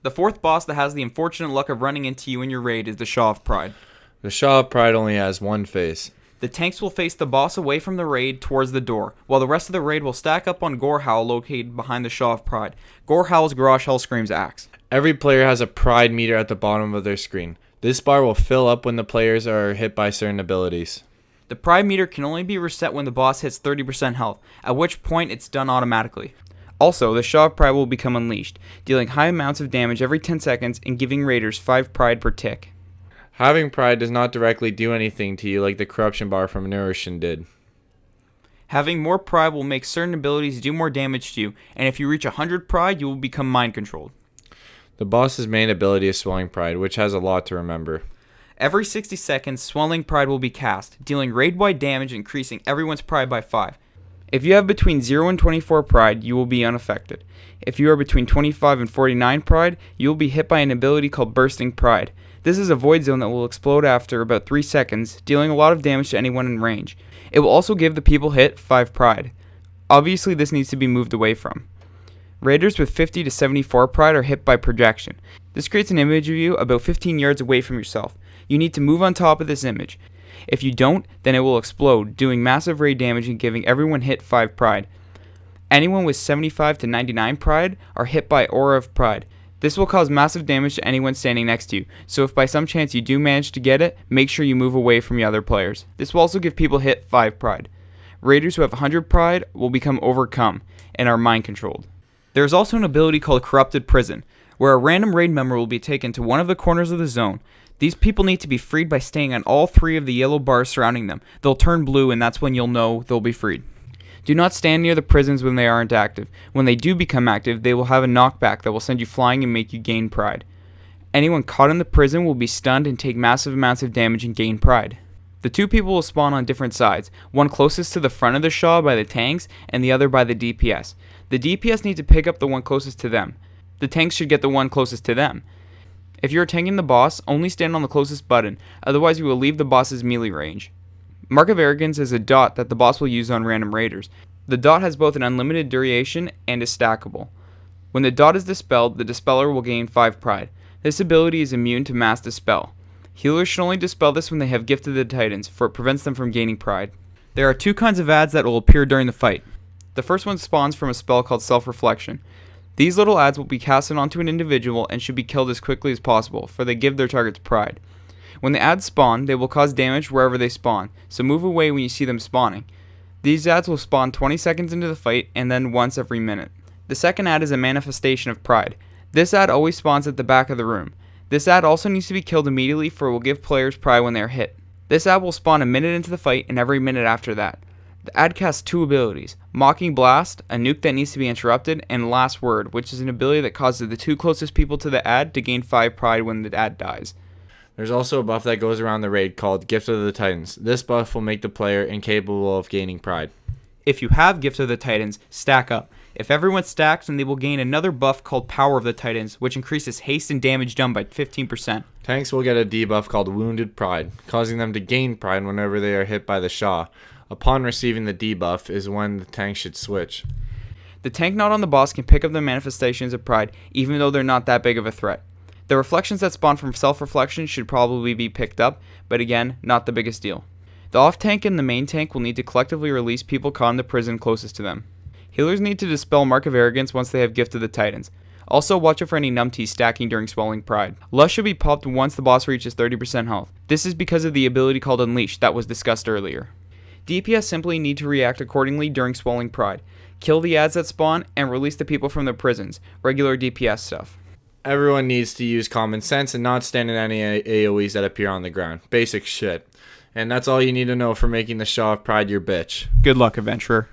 The fourth boss that has the unfortunate luck of running into you in your raid is the Sha of Pride. The Sha of Pride only has one face. The tanks will face the boss away from the raid towards the door, while the rest of the raid will stack up on Gorehowl located behind the Sha of Pride. Gorehowl's Garage Hellscream's axe. Every player has a pride meter at the bottom of their screen. This bar will fill up when the players are hit by certain abilities. The pride meter can only be reset when the boss hits 30% health, at which point it's done automatically. Also, the Sha of Pride will become unleashed, dealing high amounts of damage every 10 seconds and giving raiders 5 pride per tick. Having pride does not directly do anything to you like the corruption bar from Nourishing did. Having more pride will make certain abilities do more damage to you, and if you reach 100 pride, you will become mind controlled. The boss's main ability is Swelling Pride, which has a lot to remember. Every 60 seconds, Swelling Pride will be cast, dealing raid-wide damage, increasing everyone's pride by 5. If you have between 0 and 24 pride, you will be unaffected. If you are between 25 and 49 pride, you will be hit by an ability called Bursting Pride. This is a void zone that will explode after about 3 seconds, dealing a lot of damage to anyone in range. It will also give the people hit 5 pride. Obviously, this needs to be moved away from. Raiders with 50 to 74 pride are hit by projection. This creates an image of you about 15 yards away from yourself. You need to move on top of this image. If you don't, then it will explode, doing massive raid damage and giving everyone hit 5 pride. Anyone with 75 to 99 pride are hit by Aura of Pride. This will cause massive damage to anyone standing next to you, so if by some chance you do manage to get it, make sure you move away from the other players. This will also give people hit 5 pride. Raiders who have 100 pride will become overcome and are mind controlled. There is also an ability called Corrupted Prison, where a random raid member will be taken to one of the corners of the zone. These people need to be freed by staying on all 3 of the yellow bars surrounding them. They'll turn blue and that's when you'll know they'll be freed. Do not stand near the prisons when they aren't active. When they do become active, they will have a knockback that will send you flying and make you gain pride. Anyone caught in the prison will be stunned and take massive amounts of damage and gain pride. The 2 people will spawn on different sides, one closest to the front of the Sha by the tanks and the other by the DPS. The DPS need to pick up the one closest to them. The tanks should get the one closest to them. If you are tanking the boss, only stand on the closest button, otherwise you will leave the boss's melee range. Mark of Arrogance is a dot that the boss will use on random raiders. The dot has both an unlimited duration and is stackable. When the dot is dispelled, the dispeller will gain 5 pride. This ability is immune to mass dispel. Healers should only dispel this when they have Gift of the Titans, for it prevents them from gaining pride. There are 2 kinds of ads that will appear during the fight. The first one spawns from a spell called Self-Reflection. These little ads will be casted onto an individual and should be killed as quickly as possible, for they give their targets pride. When the ads spawn, they will cause damage wherever they spawn, so move away when you see them spawning. These ads will spawn 20 seconds into the fight and then once every minute. The second ad is a manifestation of pride. This ad always spawns at the back of the room. This ad also needs to be killed immediately, for it will give players pride when they are hit. This ad will spawn a minute into the fight and every minute after that. The ad casts 2 abilities, Mocking Blast, a nuke that needs to be interrupted, and Last Word, which is an ability that causes the 2 closest people to the ad to gain 5 pride when the ad dies. There's also a buff that goes around the raid called Gift of the Titans. This buff will make the player incapable of gaining pride. If you have Gift of the Titans, stack up. If everyone stacks, then they will gain another buff called Power of the Titans, which increases haste and damage done by 15%. Tanks will get a debuff called Wounded Pride, causing them to gain pride whenever they are hit by the Sha. Upon receiving the debuff is when the tank should switch. The tank not on the boss can pick up the manifestations of pride, even though they're not that big of a threat. The reflections that spawn from self-reflection should probably be picked up, but again, not the biggest deal. The off tank and the main tank will need to collectively release people caught in the prison closest to them. Healers need to dispel Mark of Arrogance once they have Gift of the Titans. Also, watch out for any numpties stacking during Swelling Pride. Lust should be popped once the boss reaches 30% health. This is because of the ability called Unleash that was discussed earlier. DPS simply need to react accordingly during Swelling Pride. Kill the ads that spawn and release the people from their prisons. Regular DPS stuff. Everyone needs to use common sense and not stand in any AoEs that appear on the ground. Basic shit. And that's all you need to know for making the Sha of Pride your bitch. Good luck, adventurer.